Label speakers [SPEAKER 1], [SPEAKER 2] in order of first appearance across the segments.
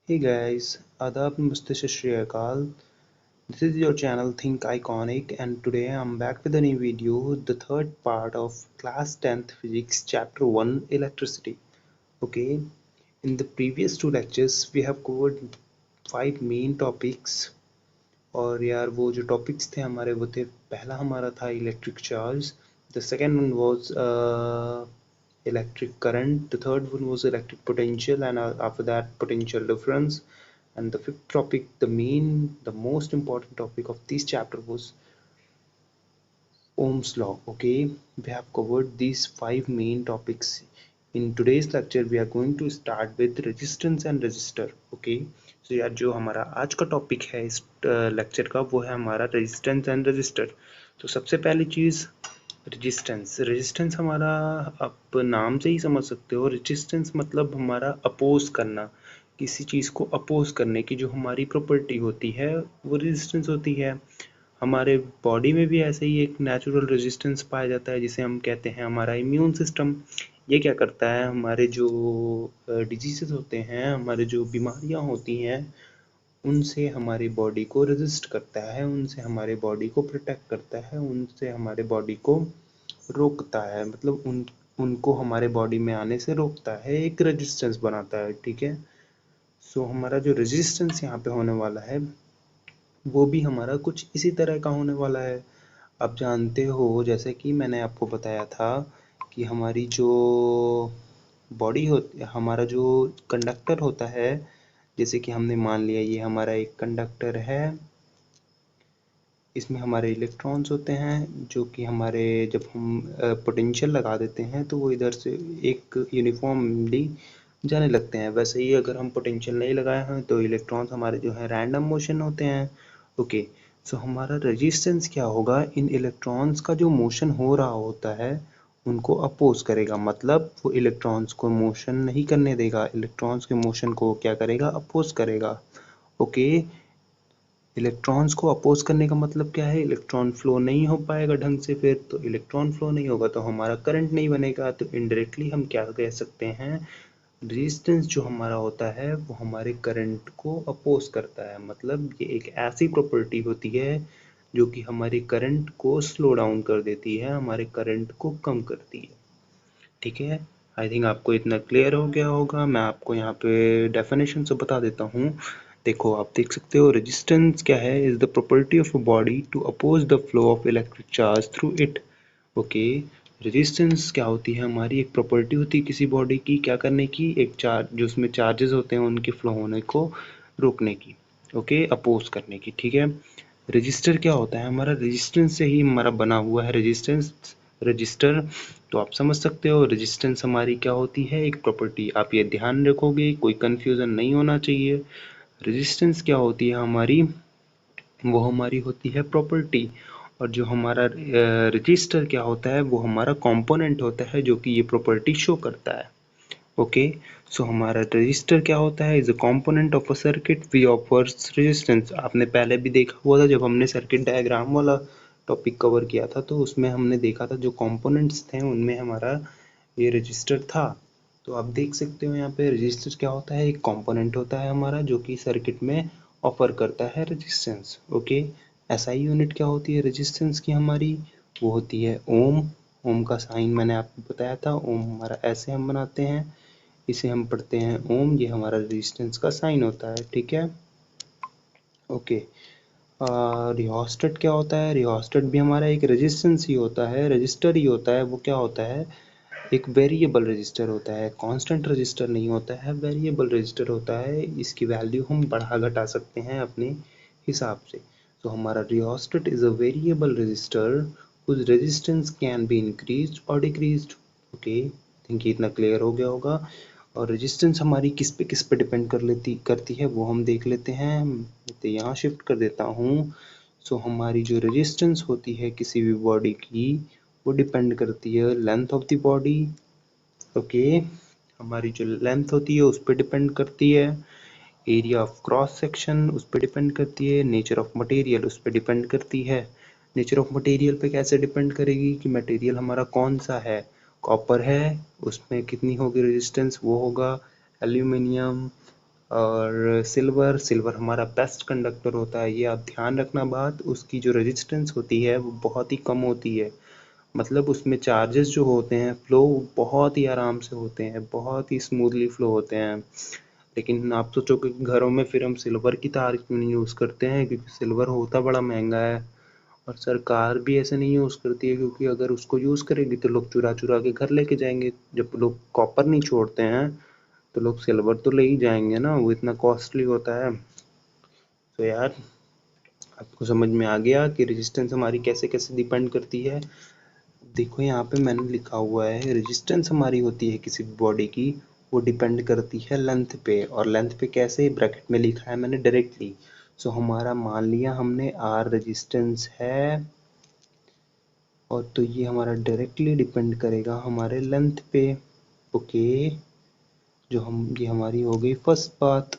[SPEAKER 1] Hey guys, Adab Namaste Sat Shri Akal. This is your channel Think Iconic and today I'm back with a new video, the third part of class 10th physics chapter 1 electricity. Okay, in the previous two lectures we have covered 5 main topics और यार वो जो topics थे हमारे वो थे पहला हमारा था electric charge, the second one was electric current, the third one was electric potential, and after that potential difference, and the fifth topic, the most important topic of this chapter was Ohm's law. Okay, we have covered these 5 main topics. In today's lecture we are going to start with resistance and resistor. Okay, so यार जो हमारा आज का topic है इस lecture का वो है हमारा रेजिस्टेंस एंड रजिस्टर. तो सबसे पहली चीज़ रेजिस्टेंस हमारा आप नाम से ही समझ सकते हो. रेजिस्टेंस मतलब हमारा अपोज करना, किसी चीज़ को अपोज करने की जो हमारी प्रॉपर्टी होती है वो रेजिस्टेंस होती है. हमारे बॉडी में भी ऐसे ही एक नेचुरल रेजिस्टेंस पाया जाता है जिसे हम कहते हैं हमारा इम्यून सिस्टम. ये क्या करता है, हमारे जो डिजीज़ेस होते हैं, हमारे जो बीमारियां होती हैं उनसे हमारी बॉडी को रेजिस्ट करता है, उनसे हमारे बॉडी को प्रोटेक्ट करता है, उनसे हमारे बॉडी को रोकता है, मतलब उनको हमारे बॉडी में आने से रोकता है, एक रेजिस्टेंस बनाता है. ठीक है, सो हमारा जो रेजिस्टेंस यहाँ पे होने वाला है वो भी हमारा कुछ इसी तरह का होने वाला है. आप जानते हो, जैसे कि मैंने आपको बताया था कि हमारी जो बॉडी होती, हमारा जो कंडक्टर होता है, जैसे कि हमने मान लिया ये हमारा एक कंडक्टर है, इसमें हमारे इलेक्ट्रॉन्स होते हैं जो कि हमारे जब हम पोटेंशियल लगा देते हैं तो वो इधर से एक यूनिफॉर्मली जाने लगते हैं. वैसे ही अगर हम पोटेंशियल नहीं लगाए हैं तो इलेक्ट्रॉन्स हमारे जो है रैंडम मोशन होते हैं. ओके, सो हमारा रेजिस्टेंस क्या होगा, इन इलेक्ट्रॉन्स का जो मोशन हो रहा होता है उनको अपोज करेगा, मतलब वो इलेक्ट्रॉन्स को मोशन नहीं करने देगा, इलेक्ट्रॉन्स के मोशन को क्या करेगा, अपोज करेगा. ओके, इलेक्ट्रॉन्स को अपोज करने का मतलब क्या है, इलेक्ट्रॉन फ्लो नहीं हो पाएगा ढंग से, फिर तो इलेक्ट्रॉन फ्लो नहीं होगा तो हमारा करंट नहीं बनेगा. तो इनडायरेक्टली हम क्या कह सकते हैं, रेजिस्टेंस जो हमारा होता है वो हमारे करंट को अपोज करता है. मतलब ये एक ऐसी प्रॉपर्टी होती है जो कि हमारे करंट को स्लो डाउन कर देती है, हमारे करंट को कम करती है. ठीक है, आई थिंक आपको इतना क्लियर हो गया होगा. मैं आपको यहाँ पे डेफिनेशन से बता देता हूँ. देखो, आप देख सकते हो रेजिस्टेंस क्या है, is the property of a body to oppose the flow of electric charge through it. Okay, resistance क्या होती है, हमारी एक प्रॉपर्टी होती है किसी बॉडी की, क्या करने की, एक चार्ज जो उसमें चार्जेस होते हैं उनके फ्लो होने को रोकने की, ओके, अपोज करने की. ठीक है, रजिस्टर क्या होता है, हमारा रेजिस्टेंस से ही हमारा बना हुआ है रेजिस्टेंस रजिस्टर. तो आप समझ सकते हो रेजिस्टेंस हमारी क्या होती है, एक प्रॉपर्टी. आप ये ध्यान रखोगे, कोई कंफ्यूजन नहीं होना चाहिए. रेजिस्टेंस क्या होती है हमारी, वो हमारी होती है प्रॉपर्टी, और जो हमारा रजिस्टर क्या होता है वो हमारा कंपोनेंट होता है जो कि ये प्रॉपर्टी शो करता है. ओके, सो हमारा रजिस्टर क्या होता है, is a component of a circuit we offers resistance. आपने पहले भी देखा हुआ था जब हमने सर्किट डायग्राम वाला टॉपिक कवर किया था, तो उसमें हमने देखा था जो कंपोनेंट्स थे उनमें हमारा ये रजिस्टर था. तो आप देख सकते हो यहाँ पे रजिस्टर क्या होता है, एक कंपोनेंट होता है हमारा जो कि सर्किट में ऑफर करता है रेजिस्टेंस. ओके, एसआई यूनिट क्या होती है रेजिस्टेंस की हमारी, वो होती है ओम. ओम का साइन मैंने आपको बताया था, ओम हमारा ऐसे हम बनाते हैं, इसे हम पढ़ते हैं ओम, ये हमारा रेजिस्टेंस का साइन होता है. ठीक है, ओके. रियोस्टेट क्या होता है, रियोस्टेट भी हमारा एक रेजिस्टेंस ही होता है, रजिस्टर ही होता है. वो क्या होता है, एक वेरिएबल रजिस्टर होता है, कांस्टेंट रजिस्टर नहीं होता है, वेरिएबल रजिस्टर होता है. इसकी वैल्यू हम बढ़ा घटा सकते हैं अपने हिसाब से. तो हमारा rheostat is a variable resistor whose resistance can be increased or decreased. Okay, think इतना क्लियर हो गया होगा. और रेजिस्टेंस हमारी किस पे डिपेंड करती है वो हम देख लेते हैं. तो यहाँ शिफ्ट कर देता हूँ. सो हमारी जो रेजिस्टेंस होती है किसी भी बॉडी की वो डिपेंड करती है length of the body. Okay, हमारी जो लेंथ होती है उस पर डिपेंड करती है, एरिया ऑफ क्रॉस सेक्शन उस पर डिपेंड करती है, नेचर ऑफ मटेरियल उस पर डिपेंड करती है. नेचर ऑफ मटेरियल पे कैसे डिपेंड करेगी कि मटेरियल हमारा कौन सा है, कॉपर है उसमें कितनी होगी रेजिस्टेंस, वो होगा एल्यूमिनियम, और सिल्वर सिल्वर हमारा बेस्ट कंडक्टर होता है। ये आप ध्यान रखना बात, उसकी जो रेजिस्टेंस होती है वो बहुत ही कम होती है, मतलब उसमें चार्जेस जो होते हैं फ्लो बहुत ही आराम से होते हैं, बहुत ही स्मूथली फ्लो होते हैं। लेकिन आप सोचो कि घरों में फिर हम सिल्वर की तार क्यों नहीं यूज़ करते हैं, क्योंकि सिल्वर होता बड़ा महंगा है और सरकार भी ऐसे नहीं यूज़ करती है, क्योंकि अगर उसको यूज़ करेगी तो लोग चुरा चुरा के घर लेके जाएंगे। जब लोग कॉपर नहीं छोड़ते हैं तो लोग सिल्वर तो ले ही जाएंगे ना, वो इतना कॉस्टली होता है। तो यार आपको समझ में आ गया कि रेजिस्टेंस हमारी कैसे कैसे डिपेंड करती है। देखो यहाँ पे मैंने लिखा हुआ है रेजिस्टेंस हमारी होती है किसी बॉडी की, वो डिपेंड करती है लेंथ पे। और लेंथ पे कैसे, ब्रैकेट में लिखा है मैंने डायरेक्टली। सो हमारा मान लिया हमने आर रेजिस्टेंस है, और तो ये हमारा डायरेक्टली डिपेंड करेगा हमारे लेंथ पे। ओके, ये हमारी हो गई फर्स्ट बात।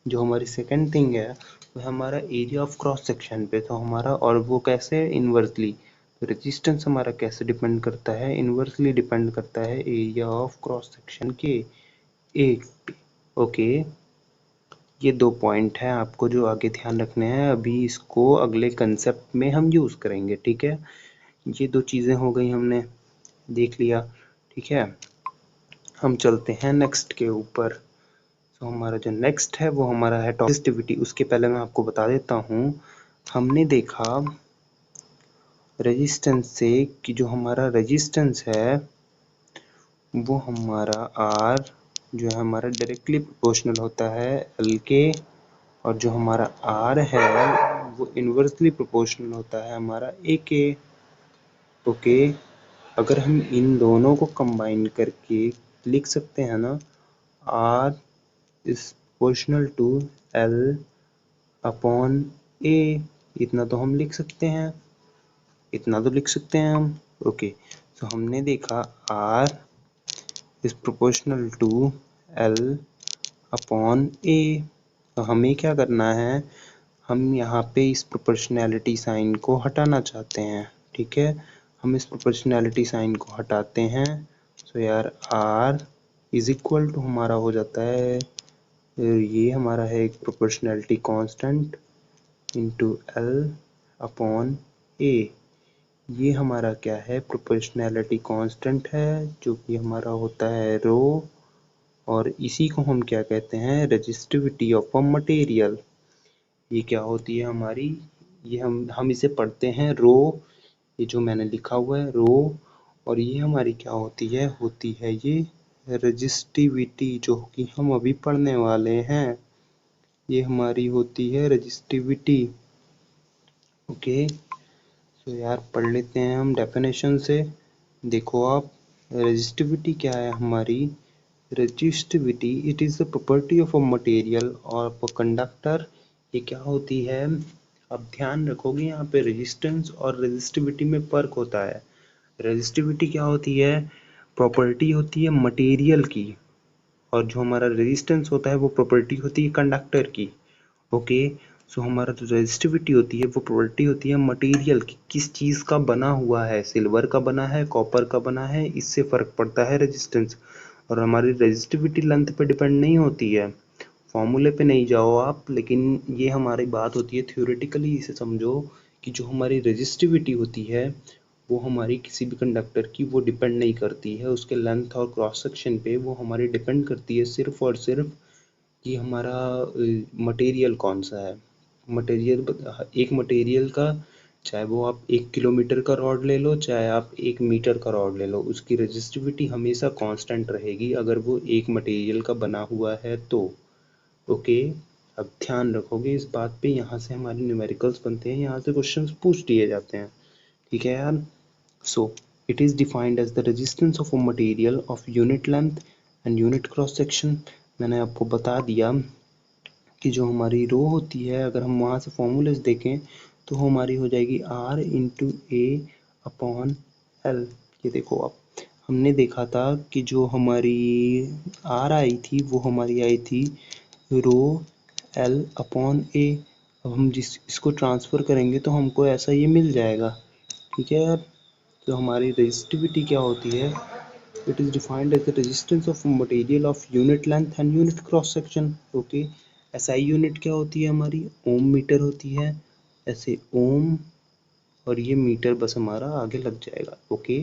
[SPEAKER 1] जो हमारी सेकंड थिंग है वो हमारा एरिया ऑफ क्रॉस सेक्शन पे। तो हमारा, और वो कैसे, इन्वर्सली। तो रेजिस्टेंस हमारा कैसे डिपेंड करता है, इन्वर्सली डिपेंड करता है एरिया ऑफ क्रॉस सेक्शन के एक पे। ओके, ये 2 पॉइंट हैं आपको जो आगे ध्यान रखने हैं, अभी इसको अगले कंसेप्ट में हम यूज़ करेंगे, ठीक है। ये 2 चीज़ें हो गई, हमने देख लिया, ठीक है। हम चलते हैं नेक्स्ट के ऊपर। तो हमारा जो नेक्स्ट है वो हमारा है रेजिस्टिविटी। उसके पहले मैं आपको बता देता हूँ, हमने देखा रेजिस्टेंस से कि जो हमारा रेजिस्टेंस है वो हमारा आर जो है हमारा डायरेक्टली प्रोपोर्शनल होता है एल के, और जो हमारा आर है वो इन्वर्सली प्रोपोर्शनल होता है हमारा ए के। ओके, अगर हम इन दोनों को कंबाइन करके लिख सकते हैं ना, R is proportional to L upon A, इतना तो हम लिख सकते हैं, इतना तो लिख सकते हैं हम। ओके, तो हमने देखा R is proportional to L upon A. तो हमें क्या करना है, हम यहाँ पे इस प्रोपोर्शनैलिटी साइन को हटाना चाहते हैं, ठीक है। हम इस प्रोपोर्शनैलिटी साइन को हटाते हैं। तो यार आर इज इक्वल टू हमारा हो जाता है, ये हमारा है एक proportionality constant into L upon A. ये हमारा क्या है, प्रोपोर्शनैलिटी कांस्टेंट है, जो कि हमारा होता है रो, और इसी को हम क्या कहते हैं, रेजिस्टिविटी ऑफ अ मटेरियल। ये क्या होती है हमारी, ये हम इसे पढ़ते हैं रो, ये जो मैंने लिखा हुआ है रो, और ये हमारी क्या होती है ये रेजिस्टिविटी, जो कि हम अभी पढ़ने वाले हैं। ये हमारी होती है रेजिस्टिविटी। ओके, तो यार पढ़ लेते हैं हम डेफिनेशन से। देखो आप, रेजिस्टिविटी क्या है हमारी, resistivity it is the property of a material और अ कंडक्टर। ये क्या होती है, अब ध्यान रखोगे यहाँ पे रेजिस्टेंस और रेजिस्टिविटी में फ़र्क होता है। रेजिस्टिविटी क्या होती है, प्रॉपर्टी होती है मटेरियल की, और जो हमारा रेजिस्टेंस होता है वो प्रॉपर्टी होती है कंडक्टर की। ओके, सो हमारा जो रेजिस्टिविटी होती है वो प्रॉपर्टी होती है मटेरियल की, किस चीज़ का बना हुआ है, सिल्वर का बना है, कॉपर का बना है, इससे फ़र्क पड़ता है रेजिस्टेंस। और हमारी रेजिस्टिविटी लेंथ पे डिपेंड नहीं होती है, फॉर्मूले पे नहीं जाओ आप, लेकिन ये हमारी बात होती है थ्योरेटिकली। इसे समझो कि जो हमारी रेजिस्टिविटी होती है वो हमारी किसी भी कंडक्टर की वो डिपेंड नहीं करती है उसके लेंथ और क्रॉस सेक्शन पे, वो हमारी डिपेंड करती है सिर्फ और सिर्फ कि हमारा मटेरियल कौन सा है। मटेरियल, एक मटेरियल का, चाहे वो आप 1 किलोमीटर का रॉड ले लो, चाहे आप 1 मीटर का रॉड ले लो, उसकी रेजिस्टिविटी हमेशा कांस्टेंट रहेगी अगर वो एक मटेरियल का बना हुआ है तो। ओके, अब ध्यान रखोगे इस बात पे, यहाँ से हमारे न्यूमेरिकल्स बनते हैं, यहाँ से क्वेश्चंस पूछ दिए जाते हैं, ठीक है यार। So it is defined as the resistance of a material of unit length and unit cross section. मैंने आपको बता दिया कि जो हमारी रो होती है, अगर हम वहाँ से फॉर्मूलेस देखें तो हमारी हो जाएगी R into A upon L. ये देखो आप, हमने देखा था कि जो हमारी आर आई थी वो हमारी आई थी रो एल अपॉन ए। अब हम इसको ट्रांसफ़र करेंगे तो हमको ऐसा ये मिल जाएगा, ठीक है यार। तो हमारी रेजिस्टिविटी क्या होती है, It is defined as the resistance of material of unit length and unit cross section. Okay, SI unit क्या होती है हमारी, ओम मीटर होती है, ऐसे ओम और ये मीटर बस हमारा आगे लग जाएगा। ओके,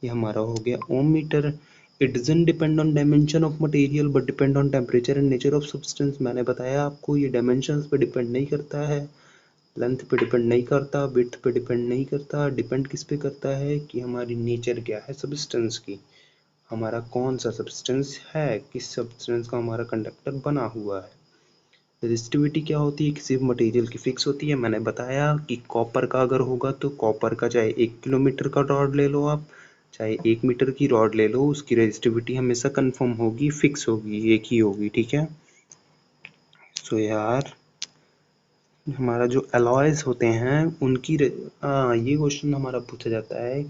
[SPEAKER 1] ये हमारा हो गया ohm metre. It doesn't depend on dimension of material but depend on temperature and nature of substance. मैंने बताया आपको ये डायमेंशंस पे डिपेंड नहीं करता है, लेंथ पे डिपेंड नहीं करता, विड्थ पे डिपेंड नहीं करता। डिपेंड किस पे करता है कि हमारी नेचर क्या है सब्सटेंस की, हमारा कौन सा सब्सटेंस है, किस सब्सटेंस का हमारा कंडक्टर बना हुआ है। रेजिस्टिविटी क्या होती है, किसी मटेरियल की फिक्स होती है। मैंने बताया कि कॉपर का अगर होगा तो कॉपर का चाहे 1 किलोमीटर का रॉड ले लो आप, चाहे 1 मीटर की रॉड ले लो, उसकी रेजिस्टिविटी हमेशा कंफर्म होगी, फिक्स होगी, एक ही होगी। ठीक है, सो यार हमारा जो अलॉयज होते हैं उनकी ये क्वेश्चन हमारा पूछा जाता है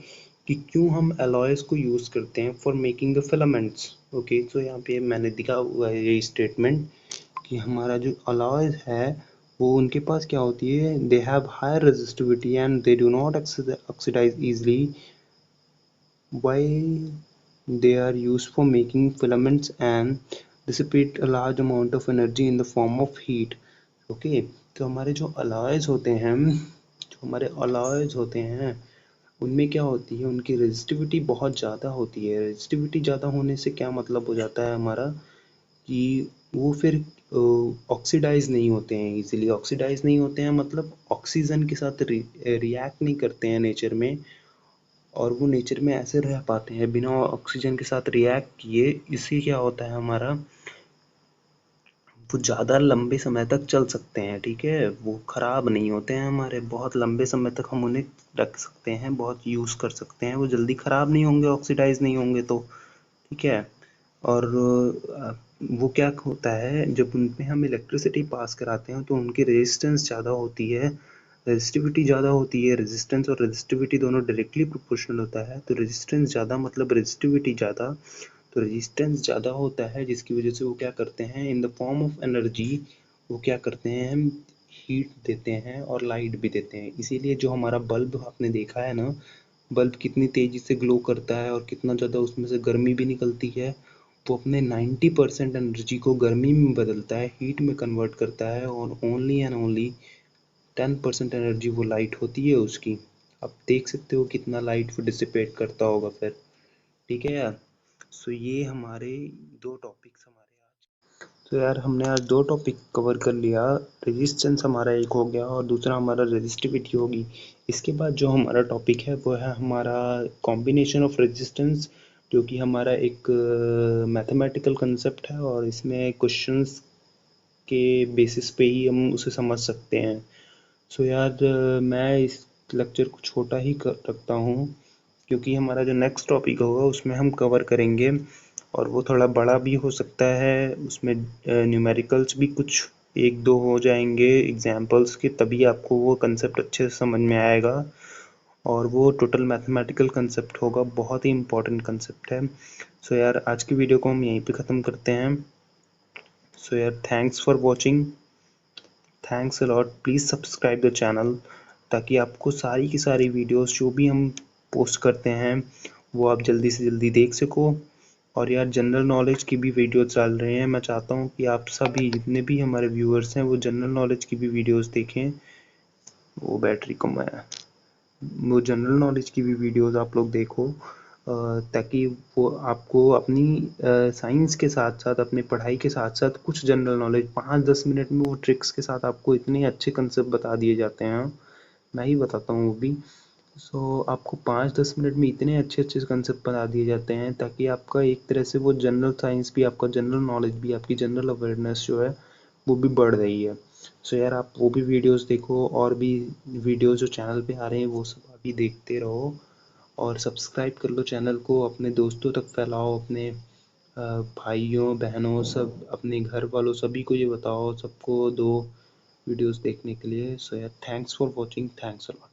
[SPEAKER 1] कि क्यों हम अलॉयज को यूज़ करते हैं for making the filaments. Okay, तो यहाँ पे मैंने दिखा हुआ है ये स्टेटमेंट कि हमारा जो अलॉयज है वो उनके पास क्या होती है, they have higher resistivity and they do not oxidise easily while they are used for making filaments and dissipate a large amount of energy in the form of heat. Okay, तो हमारे जो alloys होते हैं, जो हमारे alloys होते हैं उनमें क्या होती है, उनकी रेजिस्टिविटी बहुत ज़्यादा होती है। रेजिस्टिविटी ज़्यादा होने से क्या मतलब हो जाता है हमारा कि वो फिर ऑक्सीडाइज नहीं होते हैं, इजीली ऑक्सीडाइज नहीं होते हैं, मतलब ऑक्सीजन के साथ रिएक्ट नहीं करते हैं नेचर में, और वो नेचर में ऐसे रह पाते हैं बिना ऑक्सीजन के साथ रिएक्ट किए। इससे क्या होता है हमारा, वो ज़्यादा लंबे समय तक चल सकते हैं। ठीक है, वो ख़राब नहीं होते हैं हमारे, बहुत लंबे समय तक हम उन्हें रख सकते हैं, बहुत यूज़ कर सकते हैं, वो जल्दी ख़राब नहीं होंगे, ऑक्सीडाइज नहीं होंगे तो। ठीक है, और वो क्या होता है जब उनमें हम इलेक्ट्रिसिटी पास कराते हैं तो उनकी रेजिस्टेंस ज़्यादा होती है, रेजिस्टिविटी ज़्यादा होती है। रेजिस्टेंस और रेजिस्टिविटी दोनों डायरेक्टली प्रोपोर्शनल होता है, तो रेजिस्टेंस ज़्यादा मतलब रेजिस्टिविटी ज़्यादा, तो रेजिस्टेंस ज़्यादा होता है जिसकी वजह से वो क्या करते हैं, in the form of energy वो क्या करते हैं, हम हीट देते हैं और लाइट भी देते हैं। इसीलिए जो हमारा बल्ब आपने देखा है ना, बल्ब कितनी तेज़ी से ग्लो करता है और कितना ज़्यादा उसमें से गर्मी भी निकलती है, वो अपने 90% एनर्जी को गर्मी में बदलता है, हीट में कन्वर्ट करता है, और ओनली एंड ओनली 10% एनर्जी वो लाइट होती है उसकी। आप देख सकते हो कितना लाइट वो डिसिपेट करता होगा फिर। ठीक है यार, सो ये हमारे दो टॉपिक्स हमारे आज। तो यार हमने आज दो टॉपिक कवर कर लिया, रेजिस्टेंस हमारा एक हो गया और दूसरा हमारा रेजिस्टिविटी होगी। इसके बाद जो हमारा टॉपिक है वो है हमारा कॉम्बिनेशन ऑफ रेजिस्टेंस, जो कि हमारा एक मैथमेटिकल कंसेप्ट है और इसमें क्वेश्चंस के बेसिस पे ही हम उसे समझ सकते हैं। सो यार मैं इस लेक्चर को छोटा ही रखता हूँ क्योंकि हमारा जो नेक्स्ट टॉपिक होगा उसमें हम कवर करेंगे और वो थोड़ा बड़ा भी हो सकता है, उसमें न्यूमेरिकल्स भी कुछ एक दो हो जाएंगे एग्जाम्पल्स के, तभी आपको वो कंसेप्ट अच्छे से समझ में आएगा, और वो टोटल मैथमेटिकल कंसेप्ट होगा, बहुत ही इंपॉर्टेंट कंसेप्ट है। सो यार आज की वीडियो को हम यहीं पे ख़त्म करते हैं। सो यार thanks for watching, thanks a lot, please subscribe the channel ताकि आपको सारी की सारी वीडियोस जो भी हम पोस्ट करते हैं वो आप जल्दी से जल्दी देख सको। और यार जनरल नॉलेज की भी वीडियोस डाल रहे हैं, मैं चाहता हूँ कि आप सभी जितने भी हमारे व्यूअर्स हैं वो जनरल नॉलेज की भी वीडियोस देखें। वो बैटरी कम है, वो जनरल नॉलेज की भी वीडियोस आप लोग देखो, ताकि वो आपको अपनी साइंस के साथ साथ अपनी पढ़ाई के साथ साथ कुछ जनरल नॉलेज 5-10 मिनट में वो ट्रिक्स के साथ आपको इतने अच्छे कंसेप्ट बता दिए जाते हैं, मैं ही बताता हूँ वो भी। सो आपको 5-10 मिनट में इतने अच्छे अच्छे कंसेप्ट बता दिए जाते हैं ताकि आपका एक तरह से वो जनरल साइंस भी, आपका जनरल नॉलेज भी, आपकी जनरल अवेयरनेस जो है वो भी बढ़ रही है। सो यार आप वो भी वीडियोस देखो, और भी वीडियोस जो चैनल पे आ रहे हैं वो सब अभी देखते रहो, और सब्सक्राइब कर लो चैनल को, अपने दोस्तों तक फैलाओ, अपने भाइयों बहनों सब, अपने घर वालों सभी को ये बताओ, सबको दो वीडियोस देखने के लिए। सो यार thanks for watching, thanks a lot.